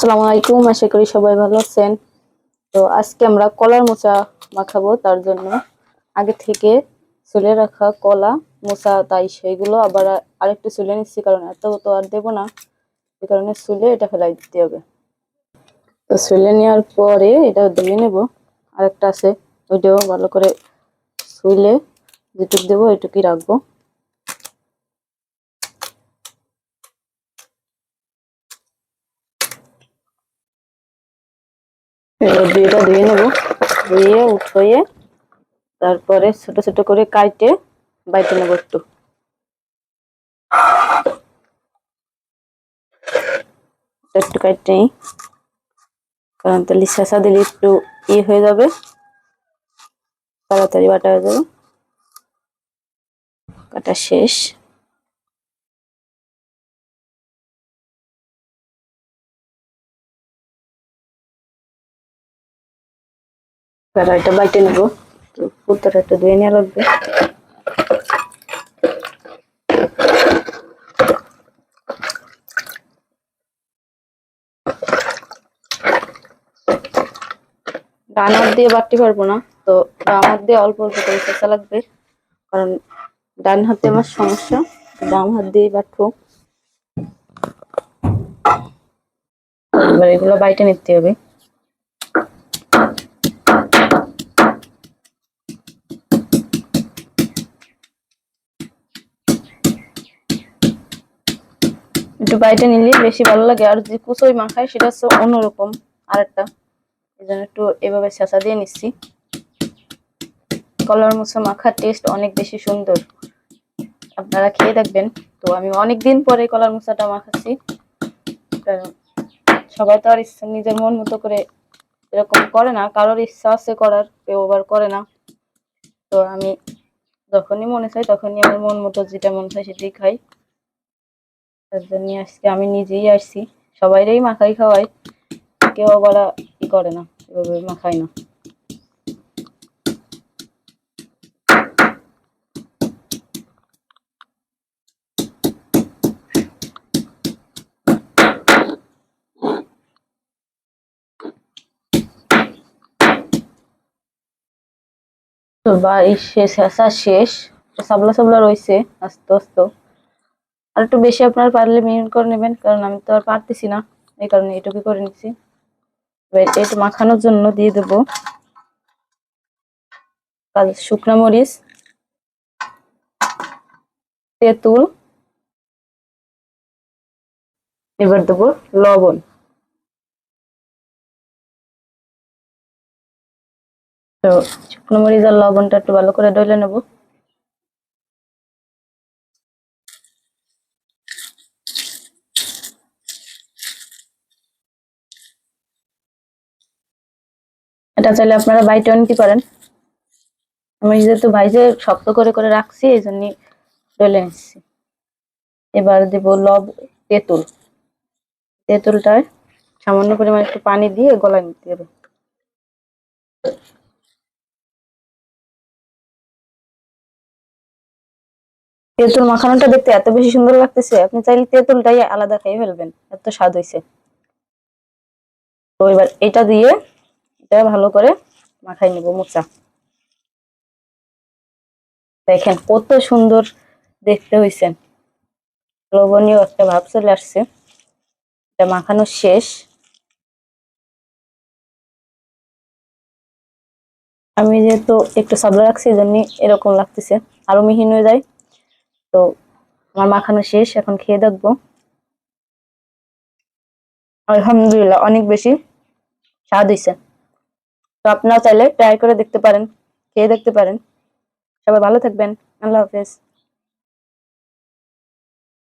আসসালামু আলাইকুম, আশা করি সবাই ভালো আছেন। তো আজকে আমরা কলার মোচা মাখাবো। তার জন্য আগে থেকে চুলে রাখা কলা মোচা, তাই সেইগুলো আবার আরেকটু চুলে নিচ্ছি, কারণ এত তো আর দেবো না, এই কারণে চুলে এটা ফেলাই দিতে হবে। তো চুলে নেওয়ার পরে এটা ধুয়ে নেব। আরেকটা আছে, ওইটাও ভালো করে চুলে যেটুক দেবো ওইটুকুই রাখবো। দুইটা ধুয়ে নেব, ধুয়ে উঠিয়ে তারপরে ছোট ছোট করে কাটে বাইটে নেব। একটু কাটতে নিই, কারণ তাহলে শেষা দিলে একটু হয়ে যাবে, তাড়াতাড়ি বাটা হয়ে যাবে। কাটা শেষ। কড়াইটা বাইটে নেবো, পুরোটা একটু ধুয়ে নেওয়া লাগবে। ডান হাত দিয়ে বাটতে পারবো না, তো বাম হাত দিয়ে অল্প অল্প করে চেঁচা লাগবে, কারণ ডান হাতে আমার সমস্যা, বাম হাত দিয়ে বাটবো। এবার এগুলো বাইটে নিতে হবে। একটু বাইটে নিলে বেশি ভালো লাগে, আর যে কুচোই মাখায় সেটা হচ্ছে অন্যরকম আরেকটা, এই জন্য একটু এভাবে চেঁচা দিয়ে নিচ্ছি। কলার মোচা মাখার টেস্ট অনেক বেশি সুন্দর, আপনারা খেয়ে দেখবেন। তো আমি অনেকদিন পরে কলার মোচাটা মাখাচ্ছি, কারণ সবাই তো আর ইচ্ছা নিজের মন মতো করে এরকম করে না, কারোর ইচ্ছা আছে করার, কেউ আবার করে না। তো আমি যখনই মনে চাই তখনই আমার মন মতো যেটা মন চাই সেটাই খাই। তার জন্য আজকে আমি নিজেই আসছি, সবাইরেই মাখাই খাওয়াই, কেউ আবার করে না, এভাবে মাখাই না। তো শেষা শেষ, সাবলা সাবলা রয়েছে আস্তে আস্তে, আর একটু বেশি আপনার পারলে মিহিন করে নেবেন, কারণ আমি তো আর পারতেছি না, এই কারণে এটুকু করে নিচ্ছি। একটু মাখানোর জন্য দিয়ে দেবো শুকনো মরিচ, তেঁতুল, এবার দেবো লবণ। তো শুকনো মরিচ আর লবণটা একটু ভালো করে ডলে নেব। এটা চাইলে আপনারা বাইটেও নিতে পারেন, আমি যেহেতু ভাইজে শক্ত করে করে রাখছি এই জন্য ডলে নিচ্ছি। এবার দেব তেঁতুল, তেঁতুলটায় সামান্য পরিমাণ একটু পানি দিয়ে গলায় নিতে হবে। তেঁতুল মাখানোটা দেখতে এত বেশি সুন্দর লাগতেছে, আপনি চাইলে তেঁতুলটাই আলাদা খেয়ে ফেলবেন, এত স্বাদ হয়েছে। তো এবার এটা দিয়ে এটা ভালো করে মাখাই নিব মোচা। দেখেন কত সুন্দর দেখতে হয়েছে, লোভনীয় একটা ভাব চলে আসছে। এটা মাখানো শেষ। আমি যেহেতু একটু সাবলা রাখছি এই জন্য এরকম লাগতেছে, আরো মিহিন হয়ে যায়। তো আমার মাখানো শেষ, এখন খেয়ে দেখবো। আলহামদুলিল্লাহ, অনেক বেশি স্বাদ হয়েছে। তো আপনারা চাইলে ট্রাই করে দেখতে পারেন, খেয়ে দেখতে পারেন। সবাই ভালো থাকবেন, আল্লাহ হাফেজ।